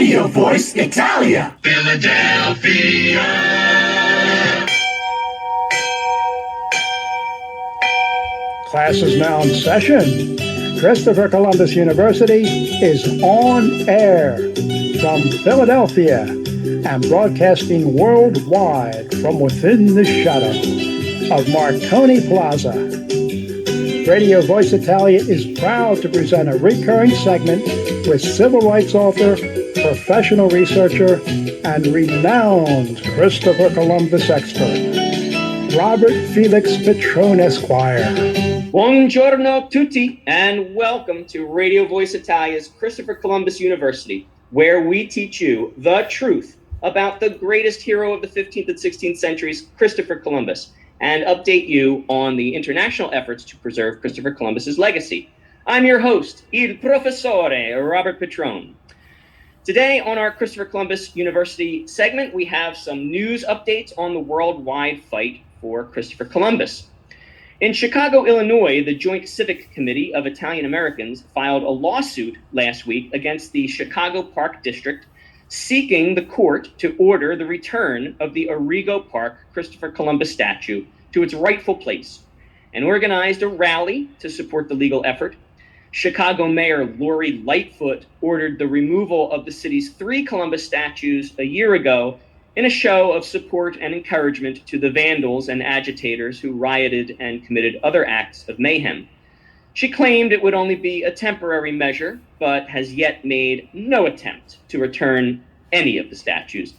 Radio Voice Italia. Philadelphia. Class is now in session. Christopher Columbus University is on air from Philadelphia and broadcasting worldwide from within the shadow of Marconi Plaza. Radio Voice Italia is proud to present a recurring segment with civil rights author, professional researcher, and renowned Christopher Columbus expert, Robert Felix Petrone, Esquire. Buongiorno tutti, and welcome to Radio Voice Italia's Christopher Columbus University, where we teach you the truth about the greatest hero of the 15th and 16th centuries, Christopher Columbus, and update you on the international efforts to preserve Christopher Columbus's legacy. I'm your host, il professore, Robert Petrone. Today on our Christopher Columbus University segment, we have some news updates on the worldwide fight for Christopher Columbus. In Chicago, Illinois, the Joint Civic Committee of Italian Americans filed a lawsuit last week against the Chicago Park District, seeking the court to order the return of the Arrigo Park Christopher Columbus statue to its rightful place, and organized a rally to support the legal effort. Chicago Mayor Lori Lightfoot ordered the removal of the city's 3 Columbus statues a year ago in a show of support and encouragement to the vandals and agitators who rioted and committed other acts of mayhem. She claimed it would only be a temporary measure, but has yet made no attempt to return any of the statues,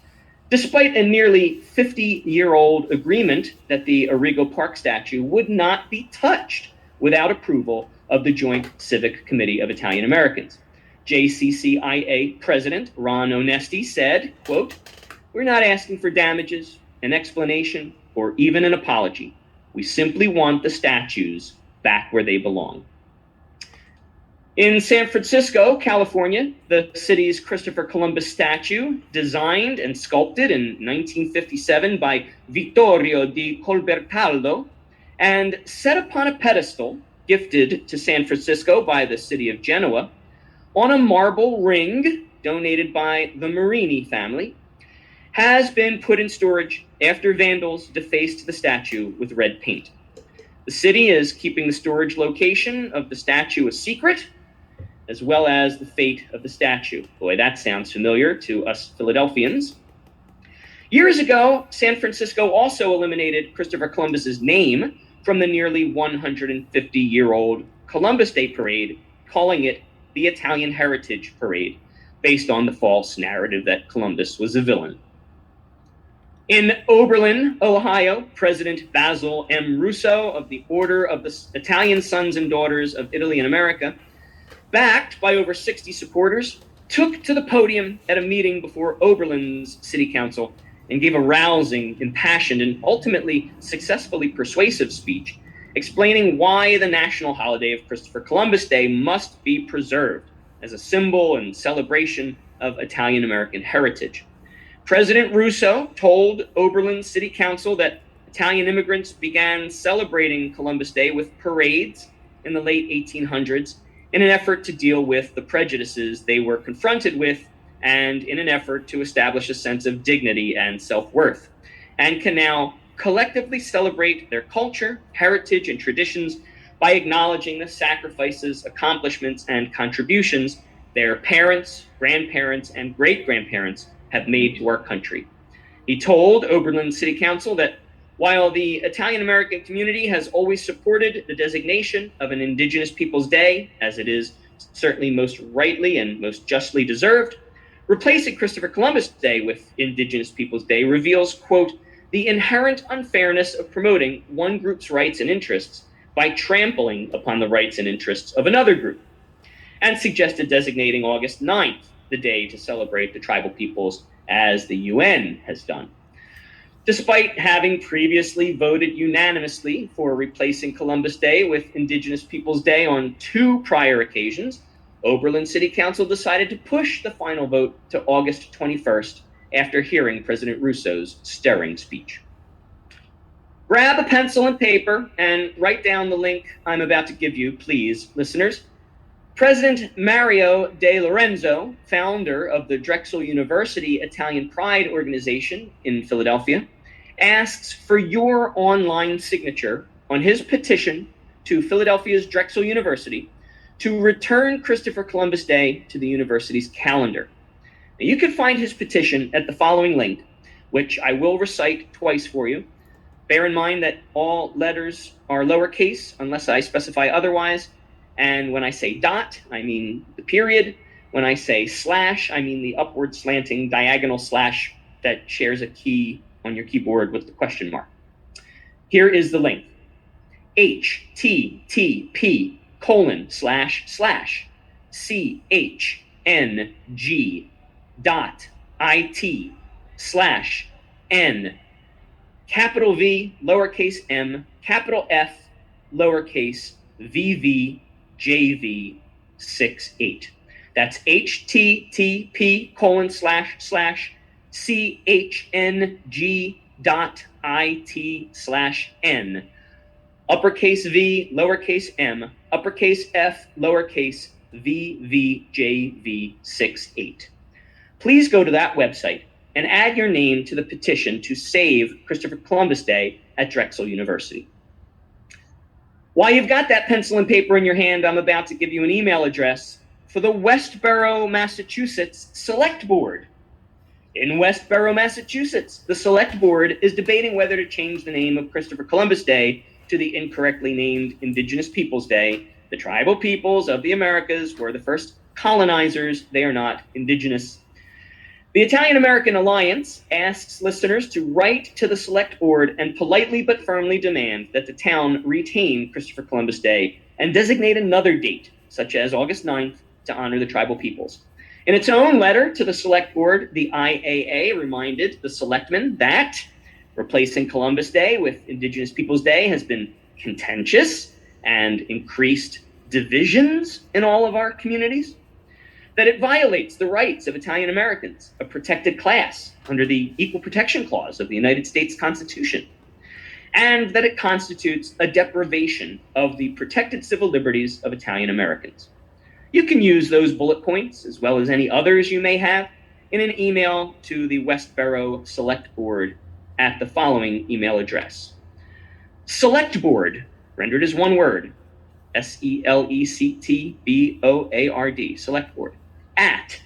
despite a nearly 50-year-old agreement that the Arrigo Park statue would not be touched without approval of the Joint Civic Committee of Italian Americans. JCCIA President Ron Onesti said, quote, "We're not asking for damages, an explanation, or even an apology. We simply want the statues back where they belong." In San Francisco, California, the city's Christopher Columbus statue, designed and sculpted in 1957 by Vittorio di Colbertaldo, and set upon a pedestal gifted to San Francisco by the city of Genoa, on a marble ring donated by the Marini family, has been put in storage after vandals defaced the statue with red paint. The city is keeping the storage location of the statue a secret, as well as the fate of the statue. Boy, that sounds familiar to us Philadelphians. Years ago, San Francisco also eliminated Christopher Columbus's name from the nearly 150-year-old Columbus Day Parade, calling it the Italian Heritage Parade, based on the false narrative that Columbus was a villain. In Oberlin, Ohio, President Basil M. Russo of the Order of the Italian Sons and Daughters of Italy and America, backed by over 60 supporters, took to the podium at a meeting before Oberlin's city council and gave a rousing, impassioned, and ultimately successfully persuasive speech, explaining why the national holiday of Christopher Columbus Day must be preserved as a symbol and celebration of Italian-American heritage. President Russo told Oberlin City Council that Italian immigrants began celebrating Columbus Day with parades in the late 1800s in an effort to deal with the prejudices they were confronted with and in an effort to establish a sense of dignity and self-worth, and can now collectively celebrate their culture, heritage, and traditions by acknowledging the sacrifices, accomplishments, and contributions their parents, grandparents, and great-grandparents have made to our country. He told Oberlin City Council that while the Italian-American community has always supported the designation of an Indigenous Peoples Day, as it is certainly most rightly and most justly deserved, replacing Christopher Columbus Day with Indigenous Peoples Day reveals, quote, "the inherent unfairness of promoting one group's rights and interests by trampling upon the rights and interests of another group," and suggested designating August 9th, the day to celebrate the tribal peoples, as the UN has done. Despite having previously voted unanimously for replacing Columbus Day with Indigenous Peoples Day on 2 prior occasions, Oberlin City Council decided to push the final vote to August 21st after hearing President Russo's stirring speech. Grab a pencil and paper and write down the link I'm about to give you, please, listeners. President Mario De Lorenzo, founder of the Drexel University Italian Pride organization in Philadelphia, asks for your online signature on his petition to Philadelphia's Drexel University to return Christopher Columbus Day to the university's calendar. Now, you can find his petition at the following link, which I will recite twice for you. Bear in mind that all letters are lowercase unless I specify otherwise. And when I say dot, I mean the period. When I say slash, I mean the upward slanting diagonal slash that shares a key on your keyboard with the question mark. Here is the link: http://chng.it/n, capital V, lowercase m, capital F, lowercase VVJV68. That's http://chng.it/n, uppercase V, lowercase m, uppercase F, lowercase VVJV68. Please go to that website and add your name to the petition to save Christopher Columbus Day at Drexel University. While you've got that pencil and paper in your hand, I'm about to give you an email address for the Westborough, Massachusetts Select Board. In Westborough, Massachusetts, the Select Board is debating whether to change the name of Christopher Columbus Day to the incorrectly named Indigenous Peoples Day. The tribal peoples of the Americas were the first colonizers. They are not indigenous. The Italian-American Alliance asks listeners to write to the Select Board and politely but firmly demand that the town retain Christopher Columbus Day and designate another date, such as August 9th, to honor the tribal peoples. In its own letter to the Select Board, the IAA reminded the selectmen that replacing Columbus Day with Indigenous Peoples Day has been contentious and increased divisions in all of our communities, that it violates the rights of Italian Americans, a protected class under the Equal Protection Clause of the United States Constitution, and that it constitutes a deprivation of the protected civil liberties of Italian Americans. You can use those bullet points, as well as any others you may have, in an email to the Westborough Select Board at the following email address: Select Board, rendered as one word, SELECTBOARD, Select Board, at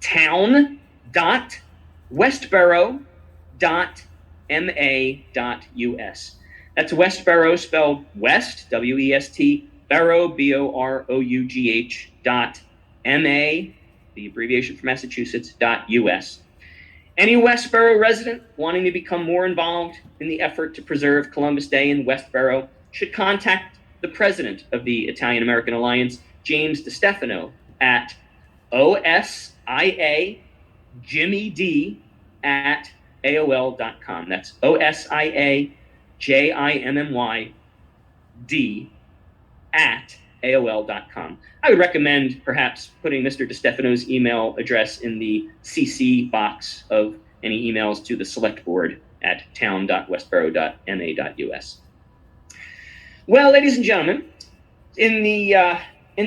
town.westborough.ma.us. That's Westborough spelled West, W-E-S-T, Borough, B-O-R-O-U-G-H, .ma, the abbreviation for Massachusetts, .us. Any Westborough resident wanting to become more involved in the effort to preserve Columbus Day in Westborough should contact the president of the Italian-American Alliance, James DeStefano, at osiajimmyd@aol.com. That's osiajimmyd@aol.com. I would recommend perhaps putting Mr. DeStefano's email address in the CC box of any emails to the Select Board at town.westborough.ma.us. Well, ladies and gentlemen, in the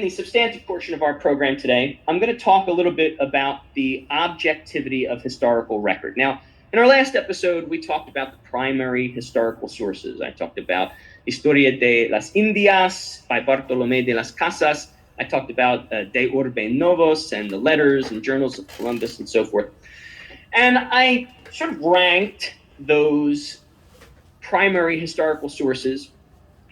substantive portion of our program today, I'm going to talk a little bit about the objectivity of historical record. Now, in our last episode, we talked about the primary historical sources. I talked about Historia de las Indias by Bartolomé de las Casas. I talked about De Urbe Novos and the letters and journals of Columbus and so forth. And I sort of ranked those primary historical sources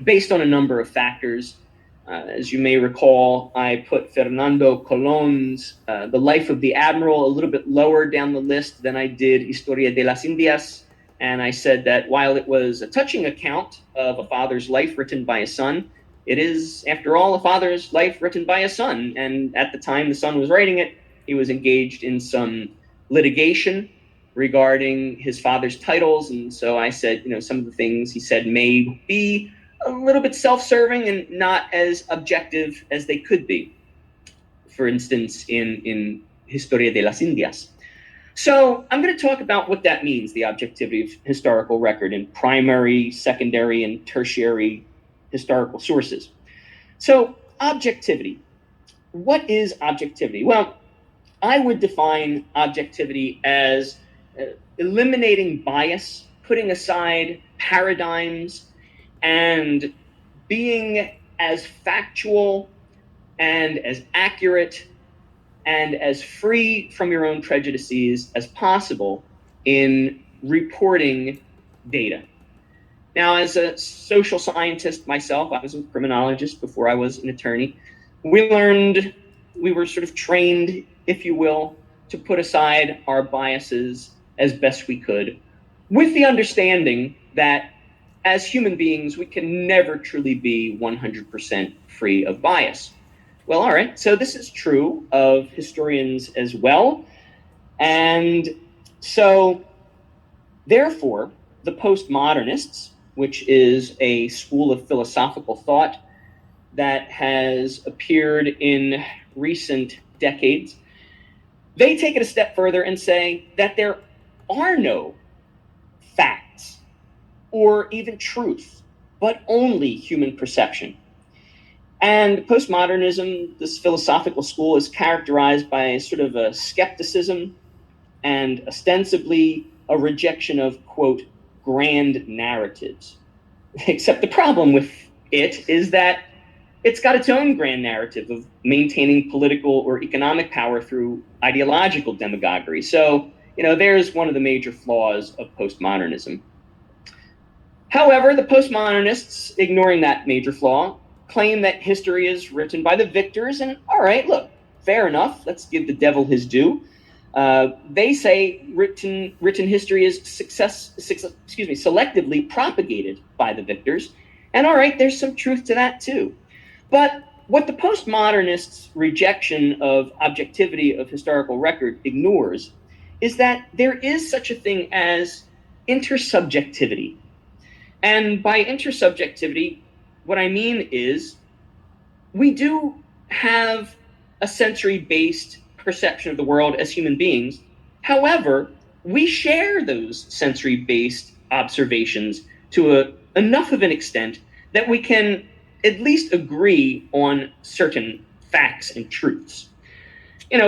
based on a number of factors. As you may recall, I put Fernando Colón's The Life of the Admiral a little bit lower down the list than I did Historia de las Indias. And I said that while it was a touching account of a father's life written by a son, it is, after all, a father's life written by a son. And at the time the son was writing it, he was engaged in some litigation regarding his father's titles. And so I said, some of the things he said may be a little bit self-serving and not as objective as they could be. For instance, in Historia de las Indias. So I'm going to talk about what that means, the objectivity of historical record in primary, secondary, and tertiary historical sources. So objectivity. what is objectivity? Well, I would define objectivity as eliminating bias, putting aside paradigms, and being as factual and as accurate and as free from your own prejudices as possible in reporting data. Now, as a social scientist myself, I was a criminologist before I was an attorney. We were sort of trained, if you will, to put aside our biases as best we could, with the understanding that as human beings, we can never truly be 100% free of bias. Well, all right, so this is true of historians as well. And so, therefore, the postmodernists, which is a school of philosophical thought that has appeared in recent decades, they take it a step further and say that there are no facts or even truth, but only human perception. And postmodernism, this philosophical school, is characterized by sort of a skepticism and ostensibly a rejection of, quote, grand narratives. Except the problem with it is that it's got its own grand narrative of maintaining political or economic power through ideological demagoguery. So, there's one of the major flaws of postmodernism. However, the postmodernists, ignoring that major flaw, claim that history is written by the victors. And all right, look, fair enough. Let's give the devil his due. They say written history is selectively propagated by the victors. And all right, there's some truth to that too. But what the postmodernists' rejection of objectivity of historical record ignores is that there is such a thing as intersubjectivity. And by intersubjectivity, what I mean is we do have a sensory-based perception of the world as human beings. However, we share those sensory-based observations to enough of an extent that we can at least agree on certain facts and truths.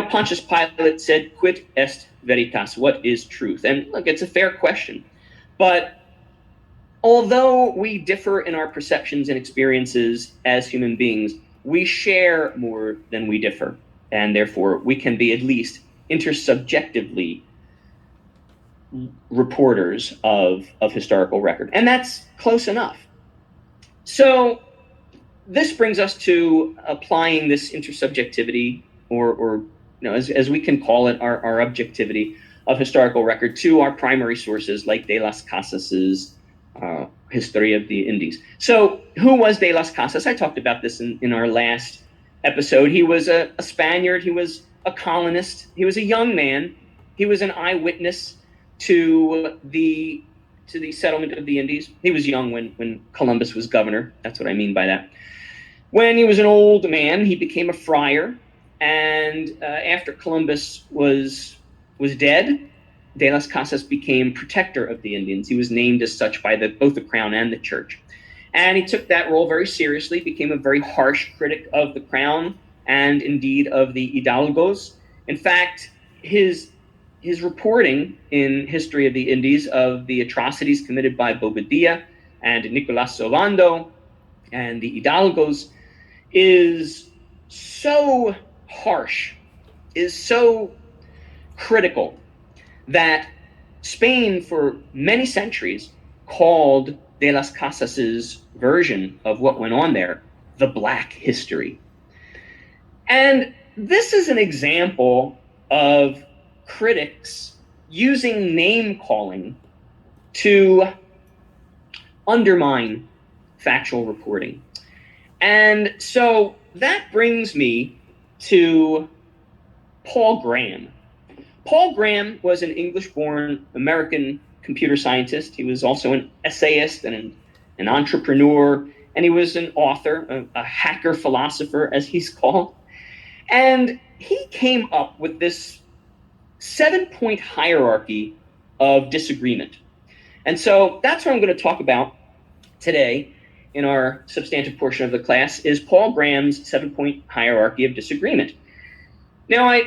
Pontius Pilate said, "Quid est veritas?" What is truth? And look, it's a fair question. But although we differ in our perceptions and experiences as human beings, we share more than we differ. And therefore, we can be at least intersubjectively reporters of historical record. And that's close enough. So this brings us to applying this intersubjectivity, or as we can call it, our objectivity of historical record to our primary sources like De las Casas's History of the Indies. So who was De las Casas? I talked about this in our last episode. He was a Spaniard. He was a colonist. He was a young man. He was an eyewitness to the settlement of the Indies. He was young when Columbus was governor. That's what I mean by that. When he was an old man, he became a friar. And after Columbus was dead, De las Casas became protector of the Indians. He was named as such by both the crown and the church. And he took that role very seriously, became a very harsh critic of the crown and indeed of the hidalgos. In fact, his reporting in History of the Indies of the atrocities committed by Bobadilla and Nicolas Obando and the hidalgos is so harsh, is so critical, that Spain for many centuries called De las Casas's version of what went on there the Black History. And this is an example of critics using name calling to undermine factual reporting. And so that brings me to Paul Graham. Paul Graham was an English-born American computer scientist. He was also an essayist and an entrepreneur, and he was an author, a hacker philosopher, as he's called. And he came up with this 7-point hierarchy of disagreement. And so that's what I'm going to talk about today. in our substantive portion of the class is Paul Graham's 7-point hierarchy of disagreement. Now,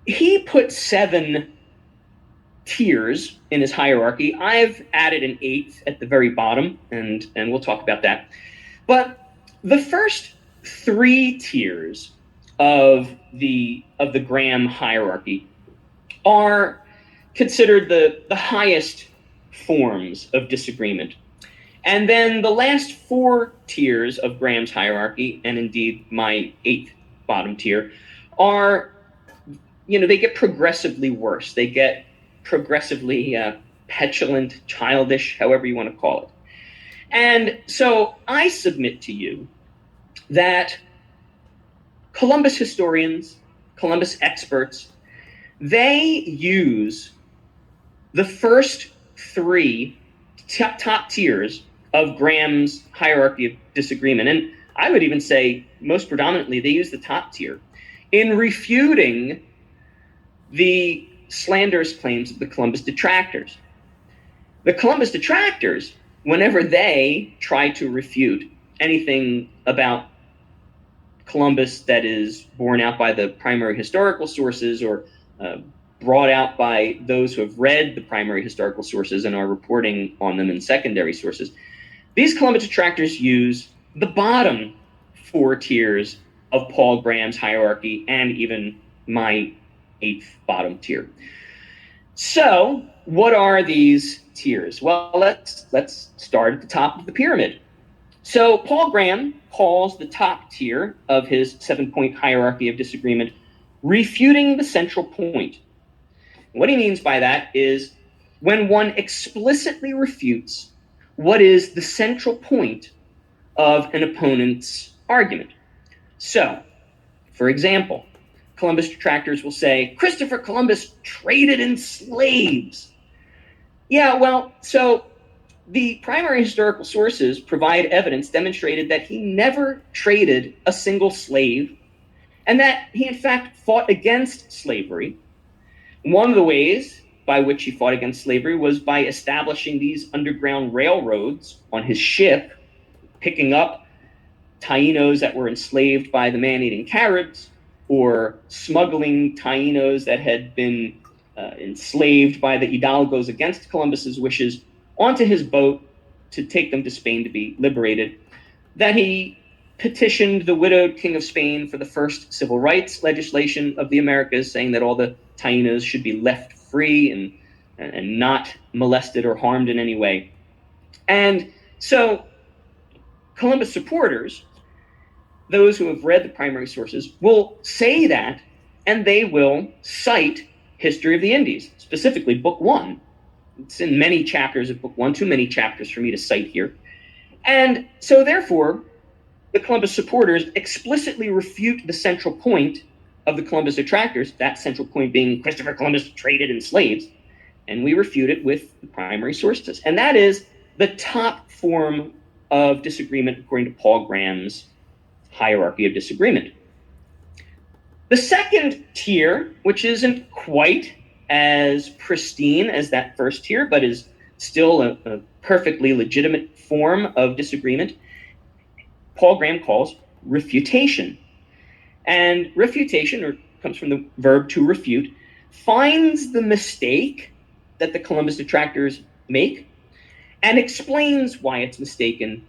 he put 7 tiers in his hierarchy. I've added an 8th at the very bottom, and we'll talk about that. But the first 3 tiers of the Graham hierarchy are considered the highest forms of disagreement. And then the last 4 tiers of Graham's hierarchy, and indeed my 8th bottom tier, are, they get progressively worse. They get progressively petulant, childish, however you want to call it. And so I submit to you that Columbus historians, Columbus experts, they use the first 3 top tiers of Graham's hierarchy of disagreement, and I would even say most predominantly they use the top tier in refuting the slanderous claims of the Columbus-detractors. The Columbus-detractors, whenever they try to refute anything about Columbus that is borne out by the primary historical sources or brought out by those who have read the primary historical sources and are reporting on them in secondary sources, these Columbus detractors use the bottom 4 tiers of Paul Graham's hierarchy and even my 8th bottom tier. So what are these tiers? Well, let's start at the top of the pyramid. So Paul Graham calls the top tier of his 7-point hierarchy of disagreement refuting the central point. What he means by that is when one explicitly refutes what is the central point of an opponent's argument. So, for example, Columbus detractors will say, Christopher Columbus traded in slaves. Yeah, well, so the primary historical sources provide evidence demonstrated that he never traded a single slave and that he, in fact, fought against slavery. One of the ways by which he fought against slavery was by establishing these underground railroads on his ship, picking up Tainos that were enslaved by the man-eating Caribs, or smuggling Tainos that had been enslaved by the Hidalgos against Columbus's wishes onto his boat to take them to Spain to be liberated. That he petitioned the widowed King of Spain for the first civil rights legislation of the Americas, saying that all the Tainos should be left free and not molested or harmed in any way. And so Columbus supporters, those who have read the primary sources, will say that, and they will cite History of the Indies, specifically Book 1. It's in many chapters of Book 1, too many chapters for me to cite here. And so therefore, the Columbus supporters explicitly refute the central point of the Columbus detractors, that central point being Christopher Columbus traded in slaves, and we refute it with the primary sources. And that is the top form of disagreement according to Paul Graham's hierarchy of disagreement. The second tier, which isn't quite as pristine as that first tier, but is still a perfectly legitimate form of disagreement, Paul Graham calls refutation. And refutation, or comes from the verb to refute, finds the mistake that the Columbus detractors make and explains why it's mistaken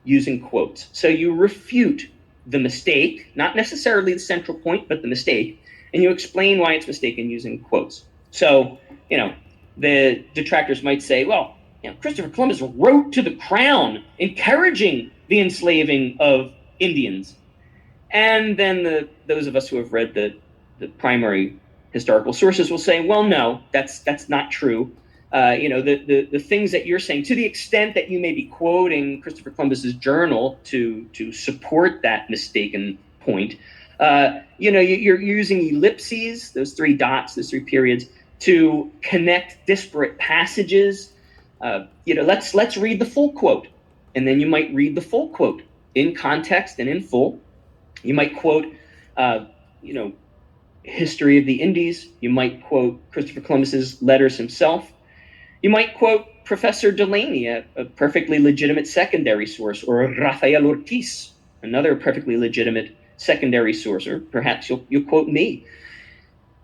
using quotes. So you refute the mistake, not necessarily the central point, but the mistake, and you explain why it's mistaken using quotes. So, the detractors might say, well, Christopher Columbus wrote to the crown encouraging the enslaving of Indians. And then those of us who have read the primary historical sources will say, well, no, that's not true. The things that you're saying, to the extent that you may be quoting Christopher Columbus's journal to support that mistaken point, you're using ellipses, those 3 dots, those 3 periods, to connect disparate passages. Let's read the full quote, and then you might read the full quote in context and in full. You might quote, History of the Indies. You might quote Christopher Columbus's letters himself. You might quote Professor Delaney, a perfectly legitimate secondary source, or Rafael Ortiz, another perfectly legitimate secondary source, or perhaps you'll quote me.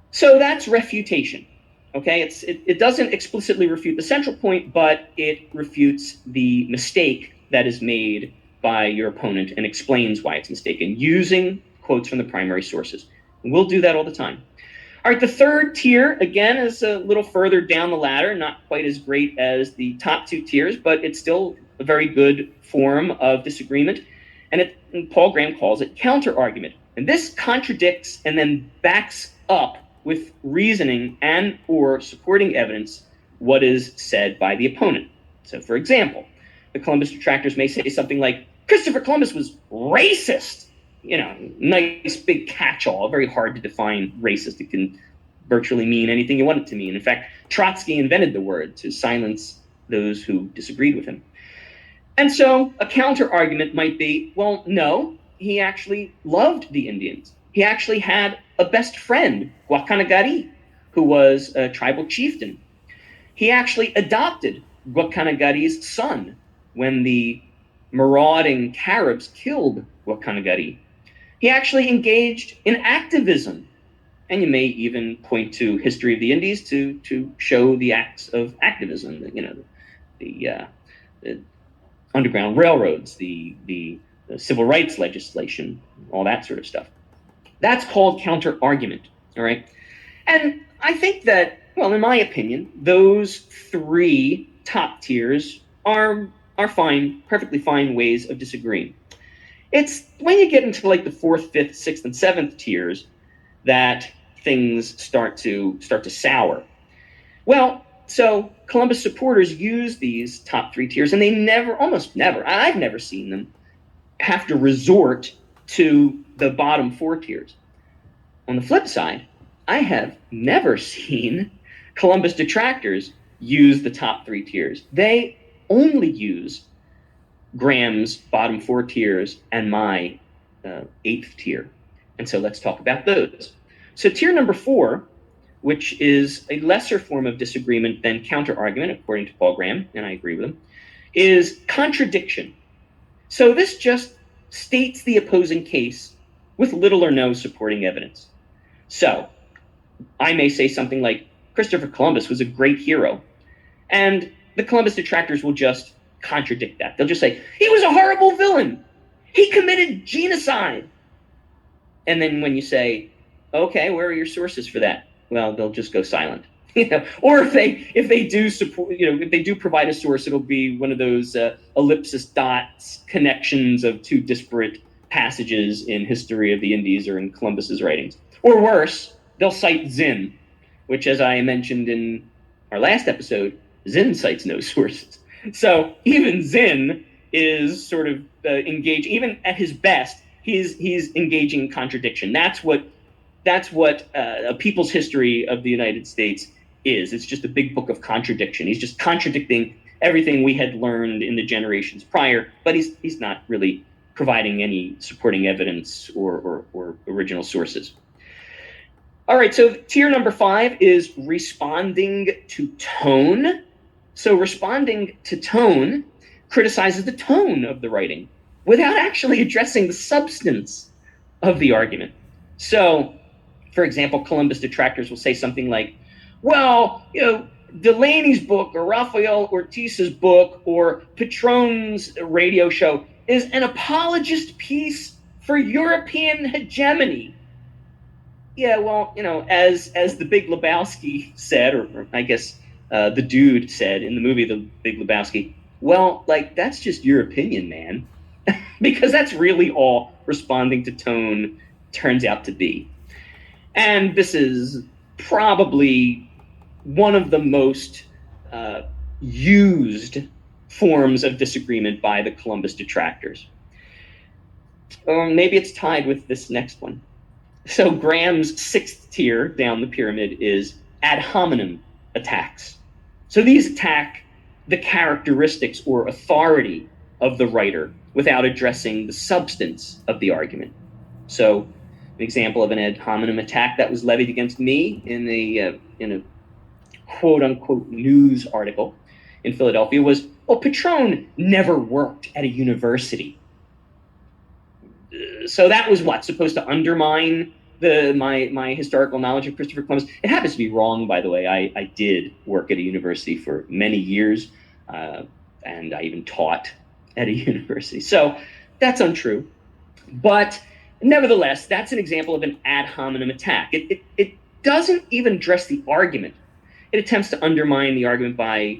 So that's refutation. Okay, it doesn't explicitly refute the central point, but it refutes the mistake that is made by your opponent and explains why it's mistaken using quotes from the primary sources. And we'll do that all the time. All right, the third tier, again, is a little further down the ladder, not quite as great as the top two tiers, but it's still a very good form of disagreement. And Paul Graham calls it counter-argument. And this contradicts and then backs up with reasoning and or supporting evidence what is said by the opponent. So, for example, the Columbus detractors may say something like, Christopher Columbus was racist. You know, nice big catch-all, very hard to define racist. It can virtually mean anything you want it to mean. In fact, Trotsky invented the word to silence those who disagreed with him. And so a counter-argument might be, well, no, he actually loved the Indians. He actually had a best friend, Guacanagari, who was a tribal chieftain. He actually adopted Guacanagari's son when the marauding Caribs killed Guacanagari. He actually engaged in activism. And you may even point to history of the Indies to show the acts of activism, the Underground Railroads, the civil rights legislation, all that sort of stuff. That's called counter-argument, all right? And I think that, well, in my opinion, those three top tiers are fine, perfectly fine ways of disagreeing. It's when you get into like the fourth, fifth, sixth, and seventh tiers that things start to sour. Well, so Columbus supporters use these top three tiers, and they almost never, I've never seen them have to resort to the bottom four tiers. On the flip side, I have never seen Columbus detractors use the top three tiers. They only use Graham's bottom four tiers and my eighth tier. And so let's talk about those. So tier number 4, which is a lesser form of disagreement than counter-argument, according to Paul Graham, and I agree with him, is contradiction. So this just states the opposing case with little or no supporting evidence. So I may say something like, Christopher Columbus was a great hero. And the Columbus detractors will just contradict that. They'll just say, he was a horrible villain. He committed genocide. And then when you say, okay, where are your sources for that? Well, they'll just go silent. Or if they do support, if they do provide a source, it'll be one of those ellipsis dots connections of two disparate passages in history of the Indies or in Columbus's writings. Or worse, they'll cite Zinn, which, as I mentioned in our last episode, Zinn cites no sources. So even Zinn is sort of engaged, even at his best, he's engaging in contradiction. That's what a people's history of the United States is. It's just a big book of contradiction. He's just contradicting everything we had learned in the generations prior, but he's not really providing any supporting evidence or original sources. All right, so tier number 5 is responding to tone. So responding to tone criticizes the tone of the writing without actually addressing the substance of the argument. So, for example, Columbus detractors will say something like, well, Delaney's book or Rafael Ortiz's book or Petrone's radio show is an apologist piece for European hegemony. Yeah, well, as the Big Lebowski said, or I guess the dude said in the movie The Big Lebowski, well, that's just your opinion, man. Because that's really all responding to tone turns out to be. And this is probably one of the most used forms of disagreement by the Columbus detractors. Or maybe it's tied with this next one. So Graham's 6th tier down the pyramid is ad hominem attacks. So these attack the characteristics or authority of the writer without addressing the substance of the argument. So an example of an ad hominem attack that was levied against me in a quote-unquote news article in Philadelphia was, well, Petrone never worked at a university. So that was what, supposed to undermine my historical knowledge of Christopher Columbus? It happens to be wrong, by the way. I did work at a university for many years, and I even taught at a university. So that's untrue. But nevertheless, that's an example of an ad hominem attack. It doesn't even address the argument. It attempts to undermine the argument by,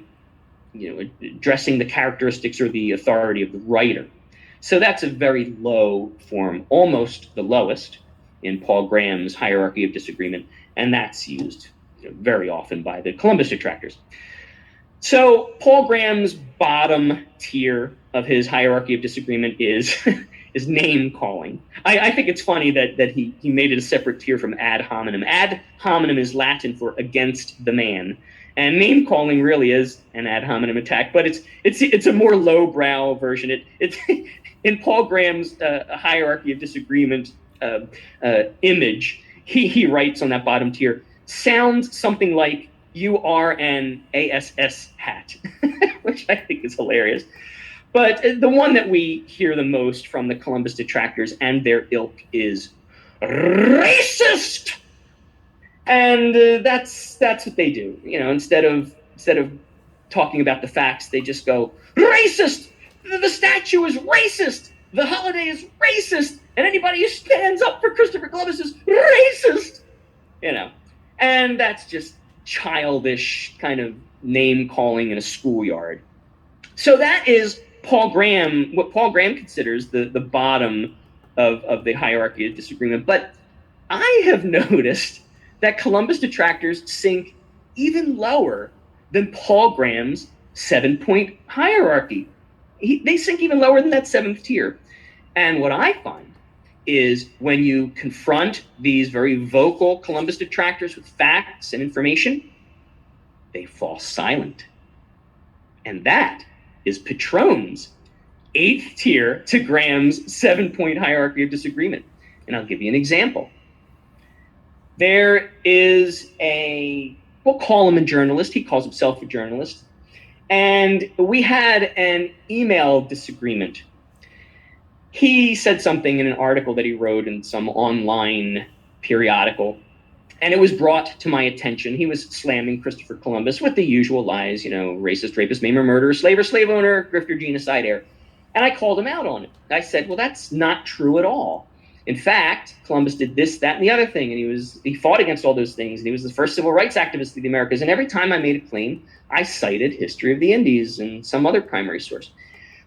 addressing the characteristics or the authority of the writer. So that's a very low form, almost the lowest in Paul Graham's hierarchy of disagreement, and that's used very often by the Columbus detractors. So Paul Graham's bottom tier of his hierarchy of disagreement is is name calling. I think it's funny that he made it a separate tier from ad hominem. Ad hominem is Latin for against the man, and name calling really is an ad hominem attack, but it's a more lowbrow version. It's in Paul Graham's hierarchy of disagreement image. He writes on that bottom tier, sounds something like, "You are an ASS hat," which I think is hilarious. But the one that we hear the most from the Columbus detractors and their ilk is racist. And that's what they do. Instead of talking about the facts, they just go, racist. The statue is racist. The holiday is racist. And anybody who stands up for Christopher Columbus is racist. And that's just childish kind of name calling in a schoolyard. So that is what Paul Graham considers the bottom of the hierarchy of disagreement. But I have noticed that Columbus detractors sink even lower than Paul Graham's 7-point hierarchy. They sink even lower than that 7th tier. And what I find is when you confront these very vocal Columbus detractors with facts and information, they fall silent. And that is Petrone's 8th tier to Graham's 7-point hierarchy of disagreement. And I'll give you an example. There is we'll call him a journalist. He calls himself a journalist. And we had an email disagreement. He said something in an article that he wrote in some online periodical, and it was brought to my attention. He was slamming Christopher Columbus with the usual lies, racist, rapist, maimer, murderer, slave owner, grifter, genocide, heir. And I called him out on it. I said, well, that's not true at all. In fact, Columbus did this, that, and the other thing, and he fought against all those things, and he was the first civil rights activist of the Americas. And every time I made a claim, I cited History of the Indies and some other primary source.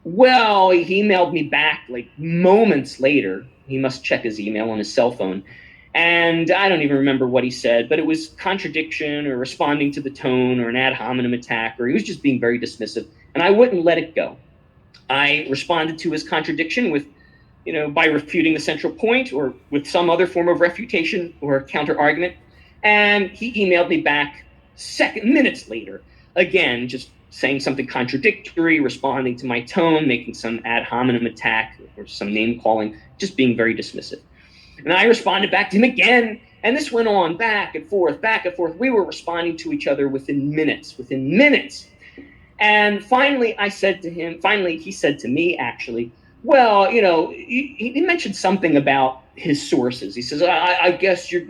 Well, he emailed me back like moments later. He must check his email on his cell phone. And I don't even remember what he said, but it was contradiction or responding to the tone or an ad hominem attack, or he was just being very dismissive. And I wouldn't let it go. I responded to his contradiction with, by refuting the central point or with some other form of refutation or counter argument. And he emailed me back minutes later, again, just saying something contradictory, responding to my tone, making some ad hominem attack or some name calling, just being very dismissive. And I responded back to him again, and this went on back and forth, back and forth. We were responding to each other within minutes. And finally, he said to me, actually, well, he mentioned something about his sources. He says, I guess you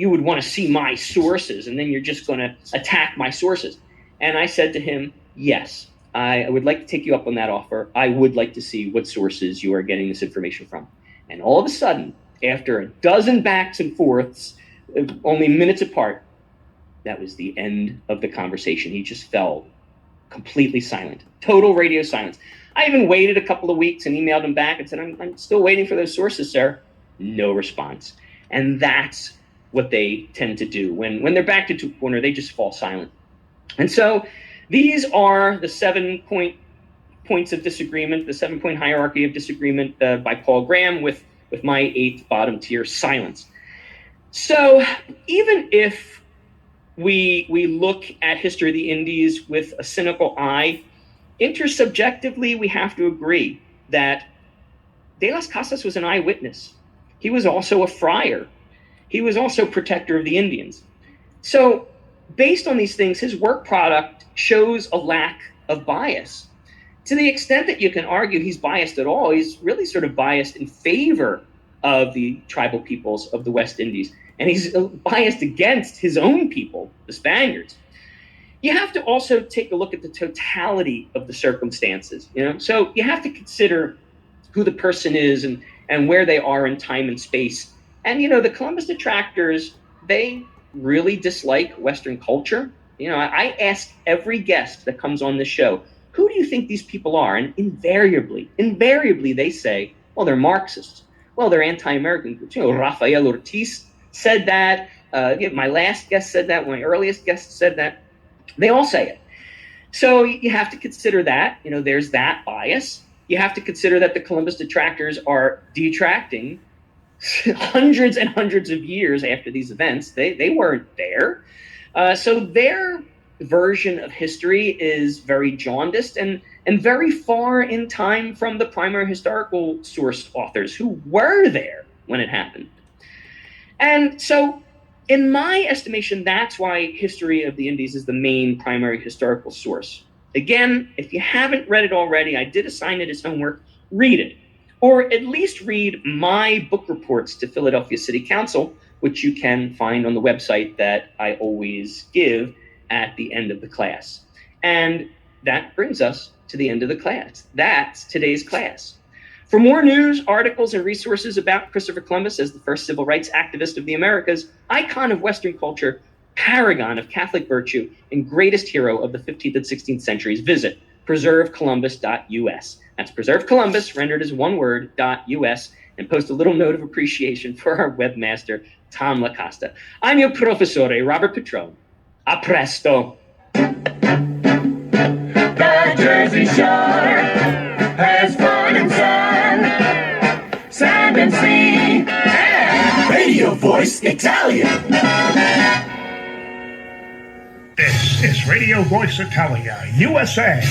would want to see my sources, and then you're just going to attack my sources. And I said to him, yes, I would like to take you up on that offer. I would like to see what sources you are getting this information from. And all of a sudden, after a dozen backs and forths, only minutes apart, that was the end of the conversation. He just fell completely silent, total radio silence. I even waited a couple of weeks and emailed him back and said, I'm still waiting for those sources, sir. No response. And that's what they tend to do. When they're backed into a corner, they just fall silent. And so these are the 7 points of disagreement, the 7-point hierarchy of disagreement by Paul Graham with my 8th bottom tier, silence. So even if we look at History of the Indies with a cynical eye, intersubjectively, we have to agree that De las Casas was an eyewitness. He was also a friar. He was also protector of the Indians. So based on these things, his work product shows a lack of bias. To the extent that you can argue he's biased at all, he's really sort of biased in favor of the tribal peoples of the West Indies. And he's biased against his own people, the Spaniards. You have to also take a look at the totality of the circumstances, So you have to consider who the person is and where they are in time and space. And, the Columbus detractors, they really dislike Western culture. I ask every guest that comes on this show, who do you think these people are? And invariably, they say, well, they're Marxists. Well, they're anti-American. Rafael Ortiz said that. My last guest said that. My earliest guest said that. They all say it. So you have to consider that. There's that bias. You have to consider that the Columbus detractors are detracting hundreds and hundreds of years after these events. They weren't there. So their version of history is very jaundiced and very far in time from the primary historical source authors who were there when it happened. And so, in my estimation, that's why History of the Indies is the main primary historical source. Again, if you haven't read it already, I did assign it as homework, read it. Or at least read my book reports to Philadelphia City Council, which you can find on the website that I always give at the end of the class. And that brings us to the end of the class. That's today's class. For more news, articles, and resources about Christopher Columbus as the first civil rights activist of the Americas, icon of Western culture, paragon of Catholic virtue, and greatest hero of the 15th and 16th centuries, visit preservecolumbus.us. That's Preserve Columbus, rendered as one word, .us, and post a little note of appreciation for our webmaster, Tom LaCosta. I'm your professore, Robert Petrone. A presto. The Jersey Shore has fun and sun, sand and sea, and Radio Voice Italia. This is Radio Voice Italia, USA.